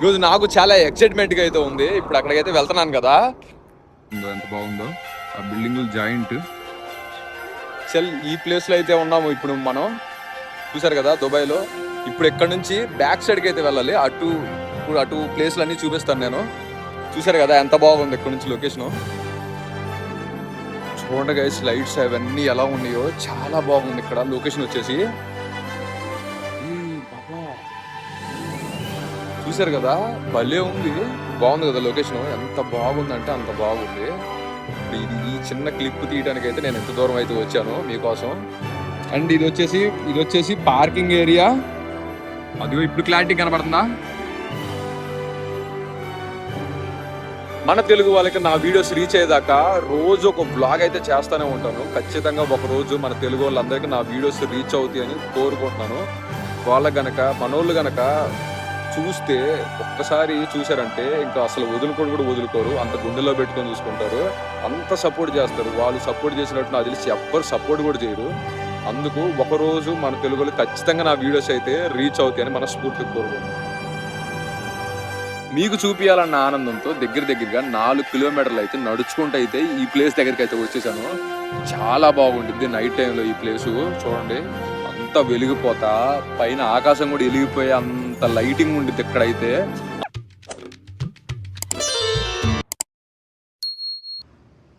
ఈరోజు నాకు చాలా ఎక్సైట్మెంట్గా అయితే ఉంది. ఇప్పుడు అక్కడికైతే వెళ్తున్నాను కదా. ఎంత బాగుందో ఆ బిల్డింగ్ జాయింట్. చల్ ఈ ప్లేస్లో అయితే ఉన్నాము ఇప్పుడు మనం. చూసారు కదా దుబాయ్లో. ఇప్పుడు ఇక్కడ నుంచి బ్యాక్ సైడ్కి అయితే వెళ్ళాలి. ఇప్పుడు అటు ప్లేస్లు అన్నీ చూపిస్తాను నేను. చూసారు కదా ఎంత బాగుంది ఇక్కడ నుంచి లొకేషను. చూడండి గైస్, లైట్స్ అవన్నీ ఎలా ఉన్నాయో చాలా బాగుంది ఇక్కడ లొకేషన్ వచ్చేసి. చూసారు కదా భలే ఉంది, బాగుంది కదా లొకేషన్. ఎంత బాగుందంటే అంత బాగుంది. ఇది ఈ చిన్న క్లిప్ తీయడానికి అయితే నేను ఎంత దూరం అయితే వచ్చాను మీకోసం. అండ్ ఇది వచ్చేసి పార్కింగ్ ఏరియా. అదిగో ఇప్పుడు క్లారిటీ కనబడుతుందా? మన తెలుగు వాళ్ళకి నా వీడియోస్ రీచ్ అయ్యేదాకా రోజు ఒక బ్లాగ్ అయితే చేస్తూనే ఉంటాను. ఖచ్చితంగా ఒక రోజు మన తెలుగు వాళ్ళందరికీ నా వీడియోస్ రీచ్ అవుతాయి అని కోరుకుంటున్నాను. మనోళ్ళు గనక చూస్తే ఒక్కసారి చూసారంటే ఇంకా అసలు వదులుకోరు. అంత గుండెలో పెట్టుకొని చూసుకుంటారు, అంత సపోర్ట్ చేస్తారు. వాళ్ళు సపోర్ట్ చేసినట్టు నాకు తెలిసి ఎవ్వరు సపోర్ట్ కూడా చేయరు. అందుకు ఒకరోజు మన తెలుగులో ఖచ్చితంగా నా వీడియోస్ అయితే రీచ్ అవుతాయని మనస్ఫూర్తిగా కోరుకుంటున్నాను. మీకు చూపించాలన్న ఆనందంతో దగ్గరగా 4 కిలోమీటర్లు అయితే నడుచుకుంటూ అయితే ఈ ప్లేస్ దగ్గరికి అయితే వచ్చేసాను. చాలా బాగుంటుంది నైట్ టైంలో ఈ ప్లేసు. చూడండి అంత వెలిగిపోతా, పైన ఆకాశం కూడా వెలిగిపోయి అంత లైటింగ్ ఉంటుంది ఇక్కడైతే.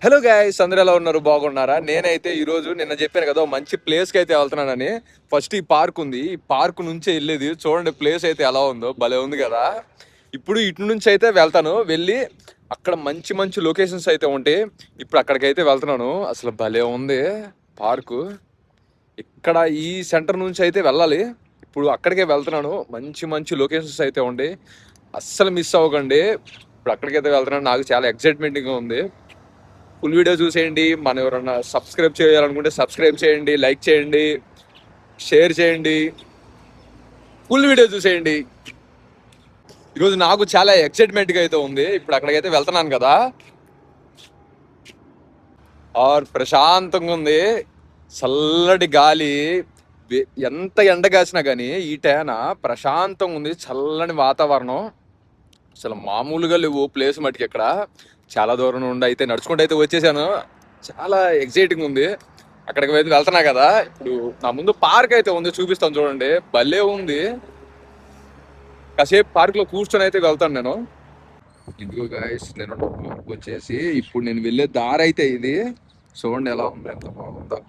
హలో గైస్, అందరూ ఎలా ఉన్నారు? బాగున్నారా? నేనైతే ఈరోజు నిన్న చెప్పాను కదా మంచి ప్లేస్కి అయితే వెళ్తున్నానని. ఫస్ట్ ఈ పార్క్ ఉంది, ఈ పార్క్ నుంచే వెళ్ళేది. చూడండి ప్లేస్ అయితే ఎలా ఉందో, భలే ఉంది కదా. ఇప్పుడు ఇటు నుంచి అయితే వెళ్తాను, వెళ్ళి అక్కడ మంచి లొకేషన్స్ అయితే ఉంటాయి. ఇప్పుడు అక్కడికైతే వెళ్తున్నాను. అసలు భలే ఉంది పార్కు. ఇక్కడ ఈ సెంటర్ నుంచి అయితే వెళ్ళాలి. ఇప్పుడు అక్కడికే వెళ్తున్నాను. మంచి లొకేషన్స్ అయితే ఉంటాయి, అస్సలు మిస్ అవ్వకండి. ఇప్పుడు అక్కడికైతే వెళ్తున్నాను. నాకు చాలా ఎక్సైట్మెంట్గా ఉంది. ఫుల్ వీడియో చూసేయండి. మనం ఎవరన్నా సబ్స్క్రైబ్ చేయాలనుకుంటే సబ్స్క్రైబ్ చేయండి, లైక్ చేయండి, షేర్ చేయండి, ఫుల్ వీడియో చూసేయండి. ఈరోజు నాకు చాలా ఎక్సైట్మెంట్గా అయితే ఉంది. ఇప్పుడు అక్కడికైతే వెళ్తున్నాను కదా. ప్రశాంతంగా ఉంది, చల్లటి గాలి. ఎంత ఎండ కాసినా కానీ ఈ టైన ప్రశాంతంగా ఉంది, చల్లని వాతావరణం. అసలు మామూలుగా లేవు ప్లేస్ మటుకి. ఇక్కడ చాలా దూరం నుండి అయితే నడుచుకుంటూ అయితే వచ్చేసాను. చాలా ఎక్సైటింగ్ ఉంది. అక్కడికి వెళ్తున్నా కదా. ఇప్పుడు నా ముందు పార్క్ అయితే ఉంది, చూపిస్తాను చూడండి. భలే ఉంది. కాసేపు పార్క్ లో కూర్చొని అయితే వెళ్తాను నేను. ఇదిగో గాయస్, నేను పార్క్ వచ్చేసి ఇప్పుడు నేను వెళ్ళే దారి అయితే ఇది. చూడండి ఎలా ఉంది, ఎంత బాగుందో.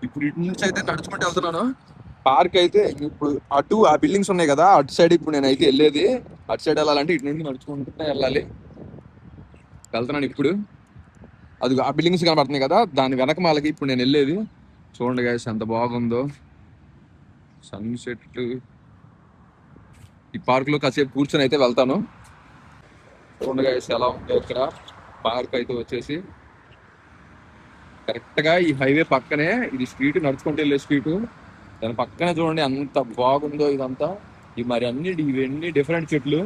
ఇప్పుడు ఇటు నుంచి అయితే నడుచుకుంటూ వెళ్తున్నాను. పార్క్ అయితే ఇప్పుడు అటు ఆ బిల్డింగ్స్ ఉన్నాయి కదా, అటు సైడ్ ఇప్పుడు నేను అయితే వెళ్ళేది. అటు సైడ్ వెళ్ళాలంటే ఇటు నుండి నడుచుకుంటూ వెళ్ళాలి. వెళ్తున్నాను ఇప్పుడు. అది ఆ బిల్డింగ్స్ కనబడుతున్నాయి కదా, దాని వెనక మాలకి ఇప్పుడు నేను వెళ్ళేది. చూడండి గాయస్ ఎంత బాగుందో సన్సెట్. ఈ పార్క్ లో కాసేపు కూర్చొని అయితే వెళ్తాను. చూడండి గాయస్ ఎలా ఉందో ఇక్కడ పార్క్ అయితే వచ్చేసి. కరెక్ట్ గా ఈ హైవే పక్కనే ఇది స్ట్రీట్, నడుచుకుంటూ వెళ్ళే స్ట్రీట్. దాని పక్కనే చూడండి ఎంత బాగుందో ఇదంతా. ఇవన్నీ డిఫరెంట్ చెట్లు.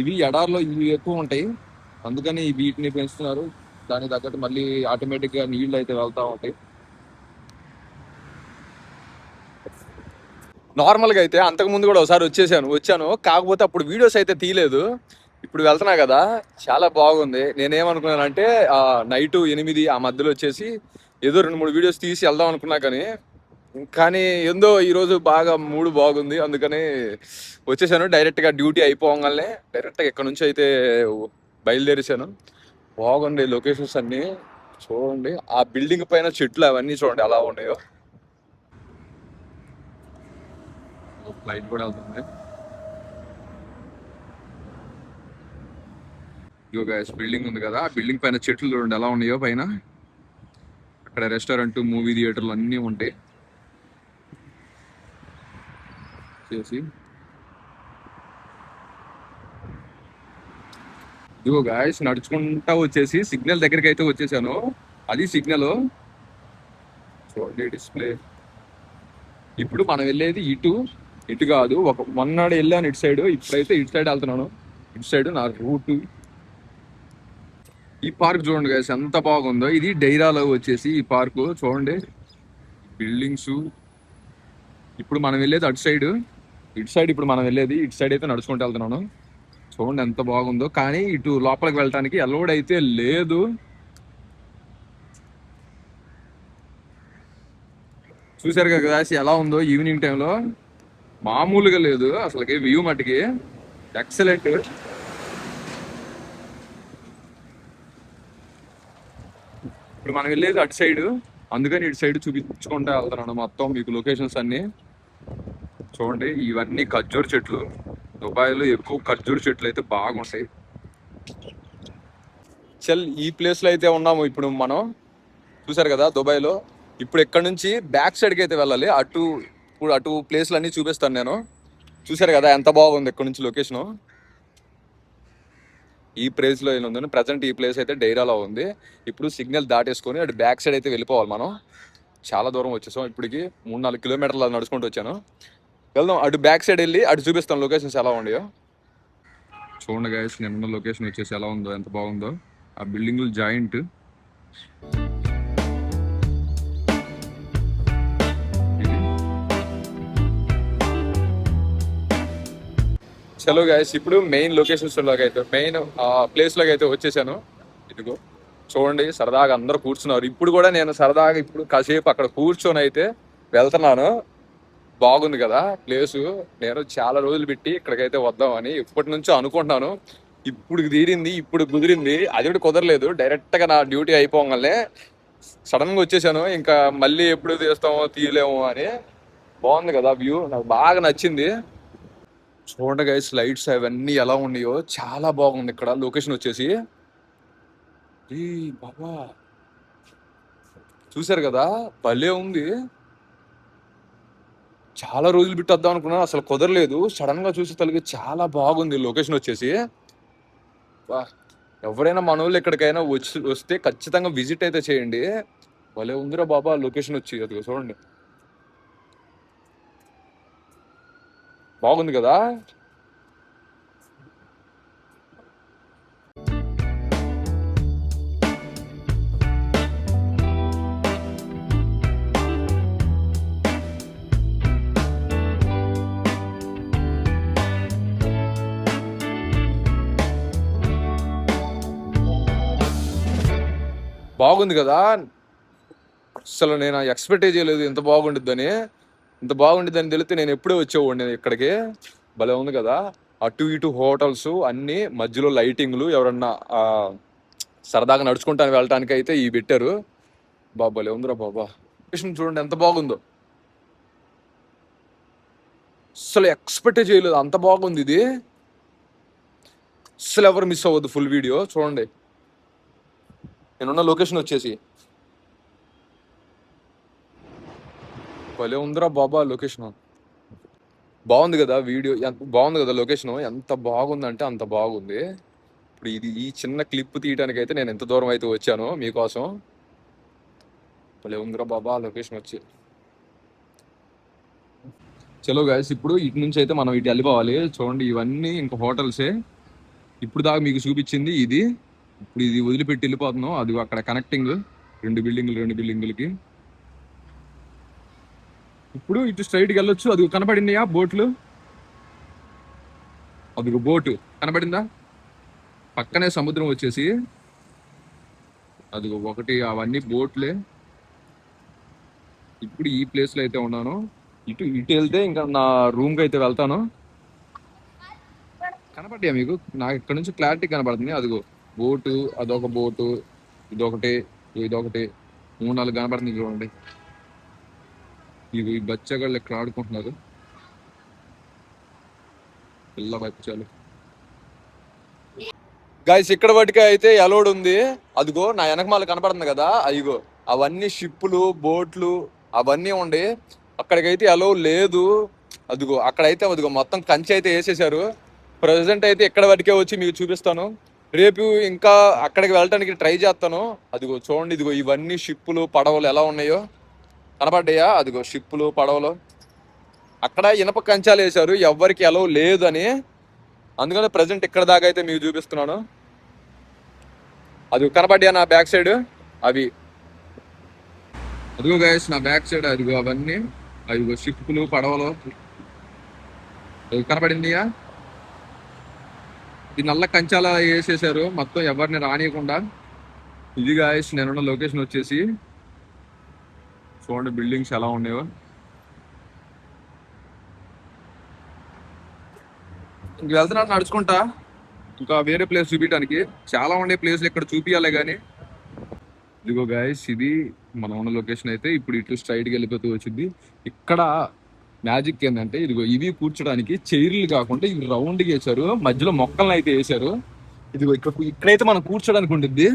ఇవి ఎడార్లో ఇవి ఎక్కువ ఉంటాయి, అందుకని వీటిని పెంచుతున్నారు. దానికి తగ్గట్టు మళ్ళీ ఆటోమేటిక్ గా నీళ్లు అయితే వెళ్తా ఉంటాయి. నార్మల్గా అయితే అంతకు ముందు కూడా ఒకసారి వచ్చాను, కాకపోతే అప్పుడు వీడియోస్ అయితే తీయలేదు. ఇప్పుడు వెళ్తున్నా కదా, చాలా బాగుంది. నేనేమనుకున్నానంటే నైట్ 8 ఆ మధ్యలో వచ్చేసి ఏదో 2-3 వీడియోస్ తీసి వెళ్దాం అనుకున్నా, కానీ ఏందో ఈరోజు బాగా మూడు బాగుంది, అందుకని వచ్చేసాను. డైరెక్ట్గా డ్యూటీ అయిపోగానే డైరెక్ట్గా ఇక్కడ నుంచి అయితే బయలుదేరేసాను. బాగుంది లొకేషన్స్ అన్నీ. చూడండి ఆ బిల్డింగ్ పైన చెట్లు అవన్నీ చూడండి ఎలా ఉన్నాయో. ఫ్లైట్ కూడా వెళ్తుంది. ఇదిగో గైస్ బిల్డింగ్ ఉంది కదా, ఆ బిల్డింగ్ పైన చెట్లు చూడండి ఎలా ఉన్నాయో పైన. అక్కడ రెస్టారెంట్, మూవీ థియేటర్లు అన్నీ ఉంటాయి చేసి. ఇదిగో గాయస్ నడుచుకుంటా వచ్చేసి సిగ్నల్ దగ్గరికి అయితే వచ్చేసాను. అది సిగ్నల్ చూడండి డిస్ప్లే. ఇప్పుడు మనం వెళ్ళేది ఇటు కాదు, మొన్నడు వెళ్ళాను ఇటు సైడ్, ఇప్పుడైతే ఇటు సైడ్ వెళ్తున్నాను. ఇటు సైడ్ నా రూట్. ఈ పార్క్ చూడండి గాయస్ ఎంత బాగుందో. ఇది డైరాలో వచ్చేసి ఈ పార్క్ చూడండి. బిల్డింగ్స్. ఇప్పుడు మనం వెళ్ళేది అటు సైడ్, ఇటు సైడ్ ఇప్పుడు మనం వెళ్ళేది ఇటు సైడ్ అయితే నడుచుకుంటూ వెళ్తున్నాను. చూడండి ఎంత బాగుందో. కానీ ఇటు లోపలికి వెళ్ళటానికి అలౌడ్ అయితే లేదు. చూసారు కదా ఎలా ఉందో ఈవినింగ్ టైంలో, మామూలుగా లేదు అసలుకి. వ్యూ మట్టుకి ఎక్సలెంట్. ఇప్పుడు మనం వెళ్ళేది అటు సైడ్, అందుకని ఇటు సైడ్ చూపించుకుంటా వెళ్తున్నాను మొత్తం మీకు లొకేషన్స్ అన్ని. చూడండి ఇవన్నీ ఖర్జూర చెట్లు. దుబాయ్లో ఎక్కువ ఖర్జూర చెట్లు అయితే బాగుంటాయి. చల్ ఈ ప్లేస్ లో అయితే ఉన్నాము ఇప్పుడు మనం. చూసారు కదా దుబాయ్లో. ఇప్పుడు ఇక్కడ నుంచి బ్యాక్ సైడ్కి అయితే వెళ్ళాలి. ఇప్పుడు అటు ప్లేస్లు అన్ని చూపిస్తాను నేను. చూసారు కదా ఎంత బాగుంది ఇక్కడ నుంచి లొకేషన్. ఈ ప్లేస్ లో ఉంది ప్రజెంట్. ఈ ప్లేస్ అయితే డైరాలో ఉంది. ఇప్పుడు సిగ్నల్ దాటేసుకొని అటు బ్యాక్ సైడ్ అయితే వెళ్ళిపోవాలి మనం. చాలా దూరం వచ్చేసాం. ఇప్పటికి 3-4 కిలోమీటర్లు నడుచుకుంటూ వచ్చాను. వెళ్దాం అటు బ్యాక్ సైడ్ వెళ్ళి అటు చూపిస్తాను లొకేషన్స్ ఎలా ఉన్నాయో. చూడండి గైస్ నిన్న లొకేషన్ వచ్చేసి ఎలా ఉందో, ఎంత బాగుందో. ఆ బిల్డింగ్లు జాయింట్. చలో గైస్ ఇప్పుడు మెయిన్ లొకేషన్స్ లోకి అయితే, మెయిన్ ప్లేస్ లోకి అయితే వచ్చేసాను. ఇదిగో చూడండి సరదాగా అందరూ కూర్చున్నారు. ఇప్పుడు కూడా నేను సరదాగా ఇప్పుడు కాసేపు అక్కడ కూర్చొని అయితే వెళ్తున్నాను. బాగుంది కదా ప్లేసు. నేను చాలా రోజులు పెట్టి ఇక్కడికైతే వద్దామని ఇప్పటి నుంచో అనుకుంటున్నాను. ఇప్పుడు తీరింది, ఇప్పుడు కుదిరింది. అది కూడా కుదరలేదు. డైరెక్ట్ గా నా డ్యూటీ అయిపోగానే సడన్ గా వచ్చేసాను. ఇంకా మళ్ళీ ఎప్పుడు తీస్తామో తీయలేమో అని. బాగుంది కదా వ్యూ, నాకు బాగా నచ్చింది. చూడండి గైస్ లైట్స్ అవన్నీ ఎలా ఉన్నాయో, చాలా బాగుంది ఇక్కడ లొకేషన్ వచ్చేసి. ఈ బాబా చూసారు కదా భలే ఉంది. చాలా రోజులు బిట్టి వద్దాం అనుకున్నాను, అసలు కుదరలేదు. సడన్ గా చూసి తలకి చాలా బాగుంది లొకేషన్ వచ్చేసి. వా, ఎవరైనా మన వాళ్ళు ఎక్కడికైనా వస్తే ఖచ్చితంగా విజిట్ అయితే చేయండి. భలే ఉందిరా బాబా లొకేషన్ వచ్చి. అది చూడండి బాగుంది కదా. బాగుంది కదా. అసలు నేను ఎక్స్పెక్ట్ చేయలేదు ఇంత బాగుండిద్దని. ఇంత బాగుండిద్దని తెలిస్తే నేను ఎప్పుడే వచ్చేవాడిని ఇక్కడికి. భలే ఉంది కదా. అటు ఇటు హోటల్స్ అన్ని, మధ్యలో లైటింగ్లు. ఎవరన్నా సరదాగా నడుచుకుంటాను వెళ్ళటానికి అయితే ఈ పెట్టారు. భలే ఉందిరా బాబా. చూడండి ఎంత బాగుందో. అసలు ఎక్స్పెక్ట్ చేయలేదు అంత బాగుంది ఇది. అసలు ఎవరు మిస్ అవ్వద్దు ఫుల్ వీడియో చూడండి. నేనున్న లొకేషన్ వచ్చేసి భలే ఉందిరా బాబా లొకేషన్. బాగుంది కదా వీడియో, బాగుంది కదా లొకేషన్. ఎంత బాగుందంటే అంత బాగుంది. ఇప్పుడు ఈ చిన్న క్లిప్ తీయడానికి అయితే నేను ఎంత దూరం అయితే వచ్చాను మీకోసం. భలే ఉందిరా బాబా లొకేషన్ వచ్చి. చలో గాయస్ ఇప్పుడు ఇటు నుంచి అయితే మనం ఇటు వెళ్ళిపోవాలి. చూడండి ఇవన్నీ ఇంకా హోటల్సే. ఇప్పుడు దాకా మీకు చూపించింది ఇది. ఇప్పుడు ఇది వదిలిపెట్టి వెళ్ళిపోతున్నాం. అది అక్కడ కనెక్టింగ్ రెండు బిల్డింగులకి. ఇప్పుడు ఇటు స్ట్రైట్కి వెళ్ళొచ్చు. అది కనపడిందియా బోట్లు. అది బోటు కనపడిందా. పక్కనే సముద్రం వచ్చేసి. అది ఒకటి, అవన్నీ బోట్లే. ఇప్పుడు ఈ ప్లేస్ లో అయితే ఉన్నాను. ఇటు వెళ్తే ఇంకా నా రూమ్ కి అయితే వెళ్తాను. కనపడ్డా మీకు? నాకు ఇక్కడ నుంచి క్లారిటీ కనపడుతుంది. అదిగో బోటు, అదొక బోటు, ఇదొకటి, 3-4 కనపడుతుంది చూడండి. ఈ బచ్చగాళ్ళు ఇక్కడ ఆడుకుంటున్నారు, పిల్ల బచ్చాలు. గాయస్ ఇక్కడ వాటికి అయితే అలౌడ్ ఉంది. అదిగో నా వెనకమాల కనపడుతుంది కదా, అదిగో అవన్నీ షిప్పులు, బోట్లు అవన్నీ ఉండి. అక్కడికైతే అలౌ లేదు. అదిగో అక్కడైతే అదిగో మొత్తం కంచె అయితే వేసేసారు. ప్రజెంట్ అయితే ఇక్కడ వాటికే వచ్చి మీకు చూపిస్తాను. రేపు ఇంకా అక్కడికి వెళ్ళడానికి ట్రై చేస్తాను. అదిగో చూడండి, ఇదిగో ఇవన్నీ షిప్పులు, పడవలు ఎలా ఉన్నాయో కనపడ్డాయా. అదిగో షిప్పులు, పడవలు. అక్కడ ఇనప కంచాలు వేశారు, ఎవ్వరికి అలౌ లేదు అని. అందుకని ప్రజెంట్ ఇక్కడ దాకా అయితే మీకు చూపిస్తున్నాను. అది కనపడ్డా నా బ్యాక్ సైడ్ అవి. అదిగో గైస్ నా బ్యాక్ సైడ్ అదిగో అవన్నీ అదిగో షిప్పులు పడవలు కనపడిందియా. ఈ నల్ల కంచాల వేసేసారు మొత్తం ఎవరిని రానియకుండా. ఇది గాయస్ నేనున్న లొకేషన్ వచ్చేసి చూడండి బిల్డింగ్స్ ఎలా ఉన్నాయో. ఇంక వెళ్తున్నాను నడుచుకుంటా ఇంకా వేరే ప్లేస్ చూపించడానికి. చాలా ఉండే ప్లేస్లు ఇక్కడ చూపించాలి కానీ. ఇదిగో గాయస్ ఇది మనం ఉన్న లొకేషన్ అయితే ఇప్పుడు ఇటు స్ట్రైట్కి వెళ్ళిపోతూ వచ్చింది. ఇక్కడ మ్యాజిక్ ఏంటంటే ఇదిగో ఇవి కూర్చోడానికి చైర్లు కాకుండా ఇవి రౌండ్గా వేసారు, మధ్యలో మొక్కలను అయితే వేసారు. ఇదిగో ఇక్కడైతే మనం కూర్చోడానికి ఉంటుంది.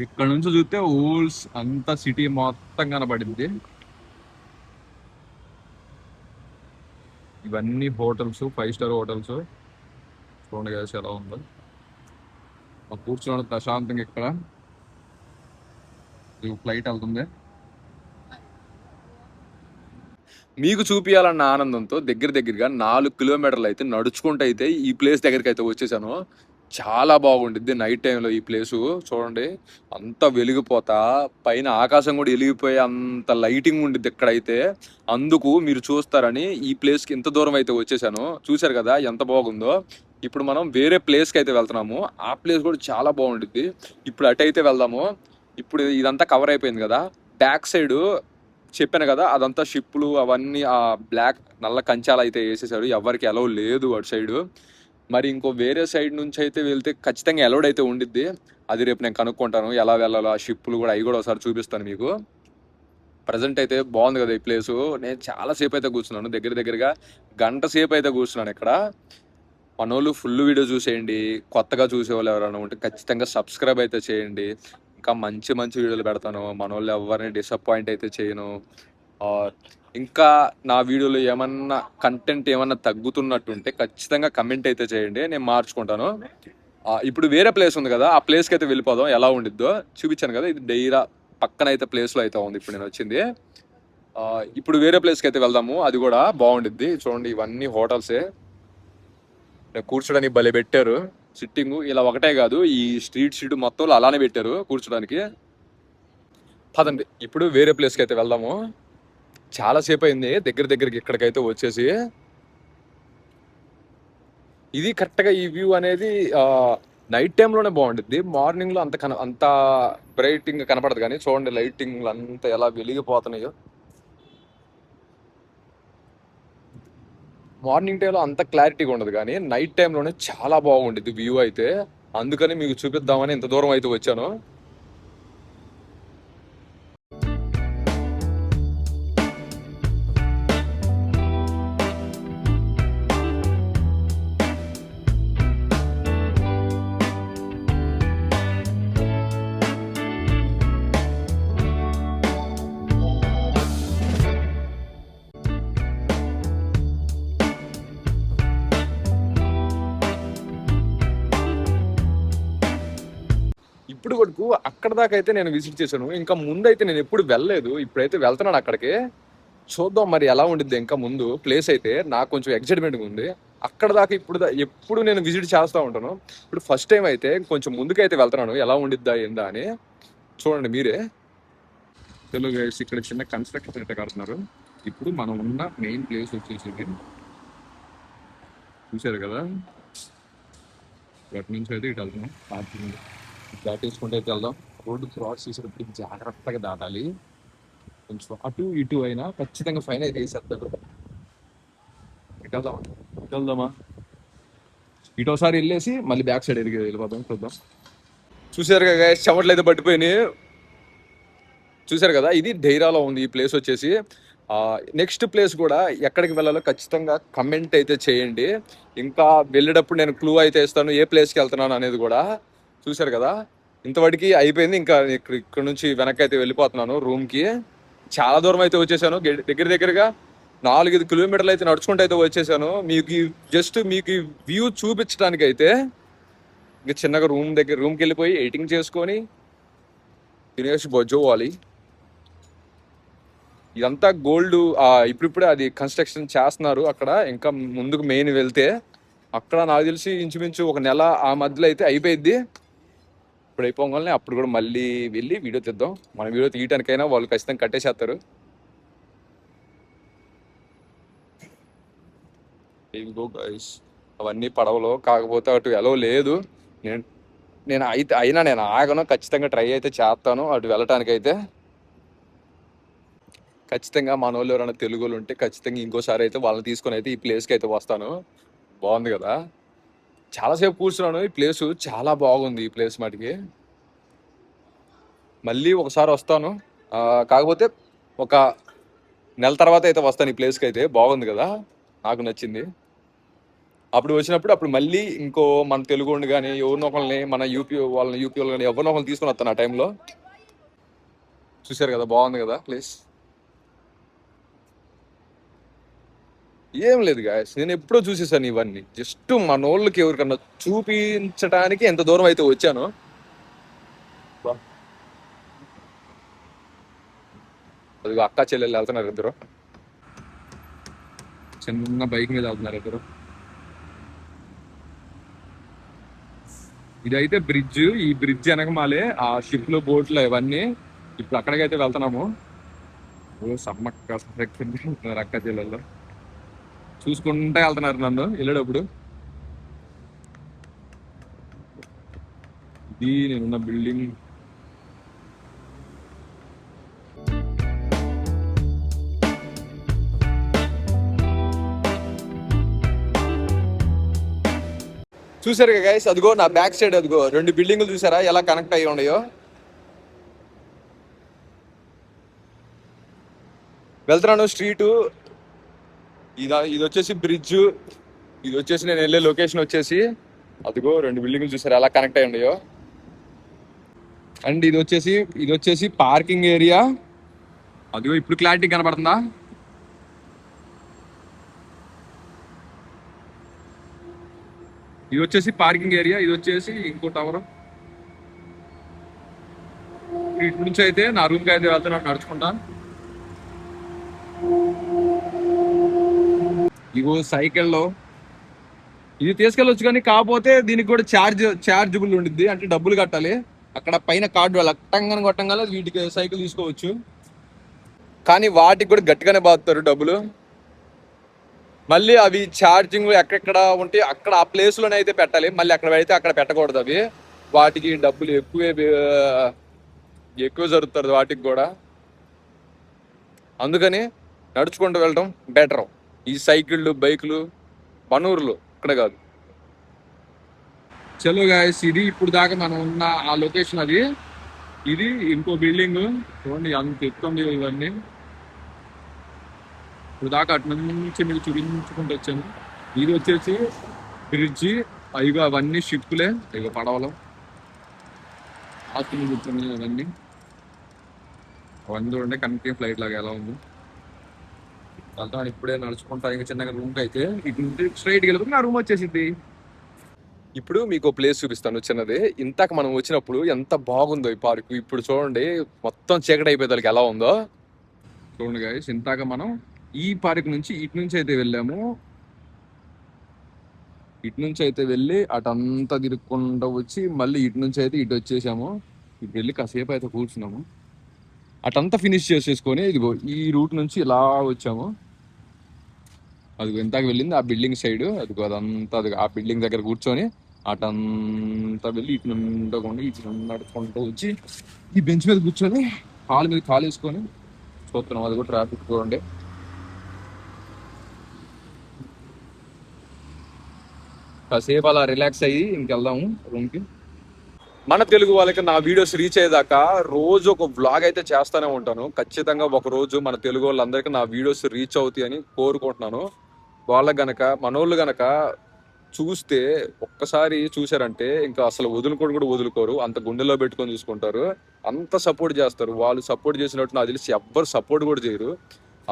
ఇక్కడ నుంచి చూస్తే ఓల్స్ అంతా సిటీ మొత్తం కనబడింది. ఇవన్నీ హోటల్స్, 5 స్టార్ హోటల్స్. చూడండి కదా ఎలా ఉందో. కూర్చోడానికి ప్రశాంతంగా ఇక్కడ ఫ్లైట్ వెళ్తుంది. మీకు చూపించాలన్న ఆనందంతో దగ్గరగా 4 కిలోమీటర్లు అయితే నడుచుకుంటూ అయితే ఈ ప్లేస్ దగ్గరికి అయితే వచ్చేసాను. చాలా బాగుండిద్ది నైట్ టైంలో ఈ ప్లేసు. చూడండి అంత వెలిగిపోతా పైన ఆకాశం కూడా వెలిగిపోయి అంత లైటింగ్ ఉండిద్ది ఇక్కడైతే. అందుకు మీరు చూస్తారని ఈ ప్లేస్కి ఇంత దూరం అయితే వచ్చేసాను. చూశారు కదా ఎంత బాగుందో. ఇప్పుడు మనం వేరే ప్లేస్కి అయితే వెళ్తున్నాము. ఆ ప్లేస్ కూడా చాలా బాగుండిద్ది. ఇప్పుడు అటు అయితే వెళ్దాము. ఇప్పుడు ఇదంతా కవర్ అయిపోయింది కదా. బ్యాక్ సైడ్ చెప్పాను కదా అదంతా షిప్పులు అవన్నీ ఆ బ్లాక్ నల్ల కంచాలు అయితే వేసేసారు. ఎవరికి అలౌ లేదు అటు సైడ్. మరి ఇంకో వేరే సైడ్ నుంచి అయితే వెళ్తే ఖచ్చితంగా అలౌడ్ అయితే ఉండిద్ది. అది రేపు నేను కనుక్కుంటాను ఎలా వెళ్ళాలో. ఆ షిప్పులు కూడా అవి కూడా ఒకసారి చూపిస్తాను మీకు. ప్రజెంట్ అయితే బాగుంది కదా ఈ ప్లేసు. నేను చాలా సేపు అయితే కూర్చున్నాను. దగ్గరగా గంట సేపు అయితే కూర్చున్నాను ఇక్కడ. మనోళ్ళు ఫుల్ వీడియో చూసేయండి. కొత్తగా చూసేవాళ్ళు ఎవరైనా ఉంటే ఖచ్చితంగా సబ్స్క్రైబ్ అయితే చేయండి. ఇంకా మంచి వీడియోలు పెడతాను. మనోళ్ళు ఎవరిని డిసప్పాయింట్ అయితే చేయను. ఇంకా నా వీడియోలో ఏమన్నా కంటెంట్ ఏమన్నా తగ్గుతున్నట్టుంటే ఖచ్చితంగా కమెంట్ అయితే చేయండి, నేను మార్చుకుంటాను. ఇప్పుడు వేరే ప్లేస్ ఉంది కదా, ఆ ప్లేస్కి అయితే వెళ్ళిపోదాం. ఎలా ఉండిద్దో చూపించాను కదా. ఇది డైరా పక్కన అయితే ప్లేస్లో అయితే ఉంది ఇప్పుడు నేను వచ్చింది. ఇప్పుడు వేరే ప్లేస్కి అయితే వెళ్దాము. అది కూడా బాగుండిద్ది. చూడండి ఇవన్నీ హోటల్సే. కూర్చోడానికి భలే పెట్టారు. సిట్టింగ్ ఇలా ఒకటే కాదు, ఈ స్ట్రీట్ మొత్తంలో అలానే పెట్టారు కూర్చోడానికి. పదండి ఇప్పుడు వేరే ప్లేస్కి అయితే వెళ్దాము. చాలా సేపు అయింది దగ్గరికి ఇక్కడికైతే వచ్చేసి. ఇది కరెక్ట్గా ఈ వ్యూ అనేది నైట్ టైంలోనే బాగుంటుంది. మార్నింగ్లో అంత బ్రైటింగ్ కనపడదు. కానీ చూడండి లైటింగ్ అంతా ఎలా వెలిగిపోతున్నాయో. మార్నింగ్ టైంలో అంత క్లారిటీగా ఉండదు కానీ నైట్ టైంలోనే చాలా బాగుంటుంది వ్యూ అయితే. అందుకని మీకు చూపిద్దామని ఇంత దూరం అయితే వచ్చాను. ఇప్పుడు వరకు అక్కడ దాకా అయితే నేను విజిట్ చేశాను. ఇంకా ముందు అయితే నేను ఎప్పుడు వెళ్ళలేదు. ఇప్పుడైతే వెళ్తున్నాను అక్కడికి. చూద్దాం మరి ఎలా ఉండిద్ది. ఇంకా ముందు ప్లేస్ అయితే నాకు కొంచెం ఎక్సైట్మెంట్గా ఉంది. అక్కడ దాకా ఎప్పుడు నేను విజిట్ చేస్తూ ఉంటాను. ఇప్పుడు ఫస్ట్ టైం అయితే కొంచెం ముందుకైతే వెళ్తున్నాను. ఎలా ఉండిద్దా ఏందా అని చూడండి మీరే. తెలుగు ఇక్కడ చిన్న కన్స్ట్రక్షన్ అయితే కడుతున్నారు. ఇప్పుడు మనం ఉన్న మెయిన్ ప్లేస్ వచ్చేసి చూసారు కదా. అటు నుంచి అయితే ఇటు వెళ్తున్నాం. పార్కింగ్ దాటేసుకుంటే అయితే వెళ్దాం. రోడ్డు క్రాస్ చేసేటప్పుడు జాగ్రత్తగా దాటాలి. కొంచెం అటు ఇటు అయినా ఖచ్చితంగా ఫైన్ అయితే వేసేస్తాడు. ఇటు వెళ్దామా ఇటు ఒకసారి వెళ్ళేసి మళ్ళీ బ్యాక్ సైడ్ వెళ్ళిపోదాం. చూద్దాం. చూసారు కదా చెమటలు అయితే పట్టిపోయినాయి. చూసారు కదా ఇది డైరాలో ఉంది ఈ ప్లేస్ వచ్చేసి. నెక్స్ట్ ప్లేస్ కూడా ఎక్కడికి వెళ్ళాలో ఖచ్చితంగా కమెంట్ అయితే చేయండి. ఇంకా వెళ్ళేటప్పుడు నేను క్లూ అయితే ఇస్తాను ఏ ప్లేస్కి వెళ్తున్నాను అనేది కూడా. చూశారు కదా ఇంతవరకు అయిపోయింది. ఇంకా ఇక్కడ నుంచి వెనక్కి అయితే వెళ్ళిపోతున్నాను రూమ్కి. చాలా దూరం అయితే వచ్చేసాను. దగ్గరగా 4-5 కిలోమీటర్లు అయితే నడుచుకుంటూ అయితే వచ్చేసాను. మీకు వ్యూ చూపించడానికి అయితే ఇంకా చిన్నగా రూమ్కి వెళ్ళిపోయి ఎడిటింగ్ చేసుకొని తినేసి బొజ్జోవాలి. ఇదంతా గోల్డ్. ఇప్పుడిప్పుడే అది కన్స్ట్రక్షన్ చేస్తున్నారు అక్కడ. ఇంకా ముందుకు మెయిన్ వెళ్తే అక్కడ నాకు తెలిసి ఇంచుమించు 1 నెల ఆ మధ్యలో అయితే అయిపోయింది. ఇప్పుడు అయిపోగానే అప్పుడు కూడా మళ్ళీ వెళ్ళి వీడియో తీద్దాం. మన వీడియో తీయడానికైనా వాళ్ళు ఖచ్చితంగా కట్టేసేస్తారు. ఇదిగో గైస్, అవన్నీ పడవలో, కాకపోతే అటు ఎలో లేదు. నేను నేను అయితే అయినా నేను ఆగను, ఖచ్చితంగా ట్రై అయితే చేస్తాను అటు వెళ్ళటానికైతే. ఖచ్చితంగా మన వాళ్ళు ఎవరైనా తెలుగు వాళ్ళు ఉంటే ఖచ్చితంగా ఇంకోసారి అయితే వాళ్ళని తీసుకొని అయితే ఈ ప్లేస్కి అయితే వస్తాను. బాగుంది కదా, చాలాసేపు కూర్చున్నాను. ఈ ప్లేస్ చాలా బాగుంది, ఈ ప్లేస్ మటుకి. మళ్ళీ ఒకసారి వస్తాను. కాకపోతే ఒక నెల తర్వాత అయితే వస్తాను ఈ ప్లేస్కి. అయితే బాగుంది కదా, నాకు నచ్చింది. అప్పుడు వచ్చినప్పుడు అప్పుడు మళ్ళీ ఇంకో మన తెలుగు ఉండి కానీ ఎవరినో ఒకరిని, మన యూపీ వాళ్ళు కానీ ఎవరినో ఒకరిని తీసుకొని వస్తాను ఆ టైంలో. చూశారు కదా, బాగుంది కదా ప్లేస్. ఏం లేదు గాయస్, నేను ఎప్పుడో చూసేసాను ఇవన్నీ. జస్ట్ మన వాళ్ళకి ఎవరికన్నా చూపించడానికి ఎంత దూరం అయితే వచ్చాను. బా, అదిగో అక్క చెల్లెళ్ళు వెళ్తున్నారు ఇద్దరు, చిన్న బైక్ మీద వెళ్తున్నారు ఇద్దరు. ఇదైతే బ్రిడ్జ్. ఈ బ్రిడ్జ్ వెనకమాలే ఆ షిప్ లో బోట్లు ఇవన్నీ. ఇప్పుడు అక్కడికైతే వెళ్తున్నాము. ఓ సమ్మక్క వెళ్తున్నారు అక్క చెల్లెళ్ళు, చూసుకుంటా వెళ్తున్నారు నన్ను వెళ్ళేటప్పుడు. ఇది నేనున్న బిల్డింగ్. చూసారు గైస్, అదిగో నా బ్యాక్ సైడ్ అదిగో 2 బిల్డింగులు చూసారా ఎలా కనెక్ట్ అయ్యి ఉన్నాయో. వెళ్తున్నాను స్ట్రీట్. ఇది వచ్చేసి బ్రిడ్జ్, ఇది వచ్చేసి నేను వెళ్ళే లొకేషన్ వచ్చేసి అదిగో 2 బిల్డింగులు చూసారా ఎలా కనెక్ట్ అయ్యి ఉన్నాయో. అండ్ ఇది వచ్చేసి పార్కింగ్ ఏరియా. అదిగో ఇప్పుడు క్లారిటీ కనబడుతుందా. ఇది వచ్చేసి పార్కింగ్ ఏరియా, ఇది వచ్చేసి ఇంకో టవర్. ఇటు నుంచి అయితే నా రూమ్కి అయితే వెళ్తున్నాను నడుచుకుంటా. ఇగో సైకిల్లో ఇది తీసుకెళ్ళొచ్చు, కానీ కాకపోతే దీనికి కూడా చార్జబుల్ ఉండిద్ది, అంటే డబ్బులు కట్టాలి. అక్కడ పైన కార్డు వాళ్ళు అట్టంగానే కొట్టంగానే వీటికి సైకిల్ తీసుకోవచ్చు, కానీ వాటికి కూడా గట్టిగానే బాదుతారు డబ్బులు. మళ్ళీ అవి ఛార్జింగ్ ఎక్కడెక్కడ ఉంటే అక్కడ ఆ ప్లేస్ లోనే అయితే పెట్టాలి, మళ్ళీ అక్కడ పెడితే అక్కడ పెట్టకూడదు. అవి వాటికి డబ్బులు ఎక్కువ జరుగుతుంది వాటికి కూడా. అందుకని నడుచుకుంటూ వెళ్ళడం బెటర్. ఈ సైకిళ్ళు బైకులు పనూరులో ఇక్కడ కాదు. చలో గాయస్, ఇది ఇప్పుడు దాకా మనం ఉన్న ఆ లొకేషన్. అది ఇది ఇంకో బిల్డింగ్ చూడండి, అంత ఎత్తుంది ఇవన్నీ. ఇప్పుడు దాకా అటు నుంచి మీకు చూపించుకుంటూ వచ్చాను. ఇది వచ్చేసి బ్రిడ్జి, అయిగా అవన్నీ షిప్పులే, ఇక పడవలు ఆస్తులు కూర్చున్నాయి అవన్నీ. అవన్నీ చూడండి కనెక్టింగ్ ఫ్లైట్ లాగా ఎలా ఉంది. వెళ్తాం ఇప్పుడే నడుచుకుంటా. ఇంకా చిన్నగా రూమ్కి అయితే ఇటు నుంచి స్ట్రైట్కి వెళ్ళిపోతే నా రూమ్ వచ్చేసింది. ఇప్పుడు మీకు ప్లేస్ చూపిస్తాను చిన్నది. ఇంతకు మనం వచ్చినప్పుడు ఎంత బాగుందో ఈ పార్క్. ఇప్పుడు చూడండి మొత్తం చీకటి అయిపోయేదానికి ఎలా ఉందో చూడండి గైస్. ఇంతాక మనం ఈ పార్క్ నుంచి ఇటు నుంచి అయితే వెళ్ళాము. ఇటు నుంచి అయితే వెళ్ళి అటంతా తిరుక్కుంటూ వచ్చి మళ్ళీ ఇటు నుంచి అయితే ఇటు వచ్చేసాము. ఇటు వెళ్ళి కాసేపు అయితే కూర్చున్నాము. అటంతా ఫినిష్ చేసేసుకొని ఇదిగో ఈ రూట్ నుంచి ఇలా వచ్చాము. అదిగో ఇంతకు వెళ్ళింది ఆ బిల్డింగ్ సైడ్. అదిగో అదంతా అది ఆ బిల్డింగ్ దగ్గర కూర్చొని అటంతా వెళ్ళి ఇటు ఉండకుండా ఇటు నడుచుకుంటూ వచ్చి ఈ బెంచ్ మీద కూర్చొని కాలు మీద కాలు వేసుకొని చూస్తున్నాం. అది కూడా ట్రాఫిక్ చూడండి. కాసేపు అలా రిలాక్స్ అయ్యి ఇంకెళ్దాము రూమ్కి. మన తెలుగు వాళ్ళకి నా వీడియోస్ రీచ్ అయ్యేదాకా రోజు ఒక వ్లాగ్ అయితే చేస్తూనే ఉంటాను. ఖచ్చితంగా ఒక రోజు మన తెలుగు వాళ్ళందరికీ నా వీడియోస్ రీచ్ అవుతాయని కోరుకుంటున్నాను. వాళ్ళకి గనక మనోళ్ళు గనక చూస్తే ఒక్కసారి చూసారంటే ఇంకా అసలు వదులుకోడు కూడా వదులుకోరు. అంత గుండెలో పెట్టుకొని చూసుకుంటారు, అంత సపోర్ట్ చేస్తారు. వాళ్ళు సపోర్ట్ చేసినట్టు నాకు తెలిసి ఎవ్వరు సపోర్ట్ కూడా చేయరు.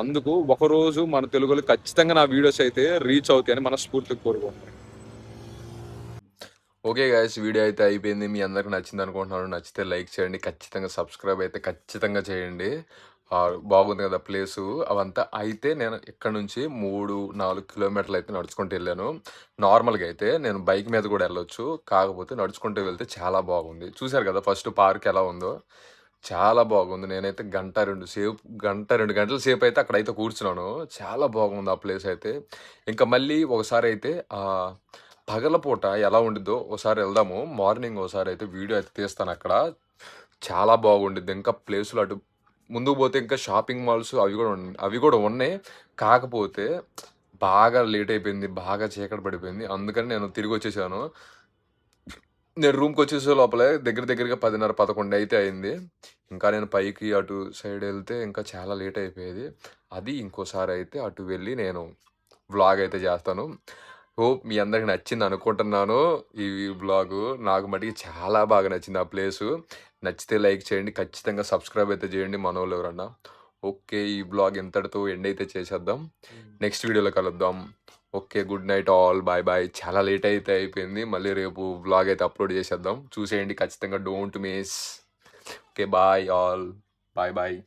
అందుకు ఒకరోజు మన తెలుగులో ఖచ్చితంగా నా వీడియోస్ అయితే రీచ్ అవుతాయని మనస్ఫూర్తిగా కోరుకుంటున్నాను. ఓకే గాయస్, వీడియో అయితే అయిపోయింది. మీ అందరికి నచ్చింది అనుకుంటున్నాను. నచ్చితే లైక్ చేయండి, ఖచ్చితంగా సబ్స్క్రైబ్ అయితే ఖచ్చితంగా చేయండి. బాగుంది కదా ప్లేసు అవంతా. అయితే నేను ఇక్కడ నుంచి 3-4 కిలోమీటర్లు అయితే నడుచుకుంటూ వెళ్ళాను. నార్మల్గా అయితే నేను బైక్ మీద కూడా వెళ్ళొచ్చు, కాకపోతే నడుచుకుంటూ వెళ్తే చాలా బాగుంది. చూశారు కదా ఫస్ట్ పార్క్ ఎలా ఉందో, చాలా బాగుంది. నేనైతే గంట 2 గంటల సేపు అయితే అక్కడైతే కూర్చున్నాను. చాలా బాగుంది ఆ ప్లేస్ అయితే. ఇంకా మళ్ళీ ఒకసారి అయితే పగలపూట ఎలా ఉండిద్దో ఒకసారి వెళ్దాము. మార్నింగ్ ఒకసారి అయితే వీడియో అయితే తీస్తాను అక్కడ. చాలా బాగుండిద్ది. ఇంకా ప్లేసులు అటు ముందుకు పోతే ఇంకా షాపింగ్ మాల్స్ అవి కూడా ఉన్నాయి. కాకపోతే బాగా లేట్ అయిపోయింది. బాగా చీకటి పడిపోయింది. అందుకని నేను తిరిగి వచ్చేసాను. నేను రూమ్కి వచ్చేసే లోపలే దగ్గరగా 10:30, 11 అయితే అయింది. ఇంకా నేను పైకి అటు సైడ్ వెళ్తే ఇంకా చాలా లేట్ అయిపోయేది. అది ఇంకోసారి అయితే అటు వెళ్ళి నేను వ్లాగ్ అయితే చేస్తాను. హోప్ మీ అందరికి నచ్చింది అనుకుంటున్నాను. ఈ వ్లాగు నాకు మటుకి చాలా బాగా నచ్చింది ఆ ప్లేసు. నచ్చితే లైక్ చేయండి, ఖచ్చితంగా సబ్స్క్రైబ్ అయితే చేయండి మనోళ్ళు ఎవరన్నా. ఓకే, ఈ వ్లాగ్ ఇంతటితో ఎండ్ అయితే చేసేద్దాం. నెక్స్ట్ వీడియోలో కలుద్దాం. Okay, good night all, bye bye. చాలా లేట్ అయితే అయిపోయింది. మళ్ళీ రేపు వ్లాగ్ అయితే అప్లోడ్ చేసేద్దాం. చూసేయండి ఖచ్చితంగా, don't miss. Okay, bye all, bye bye.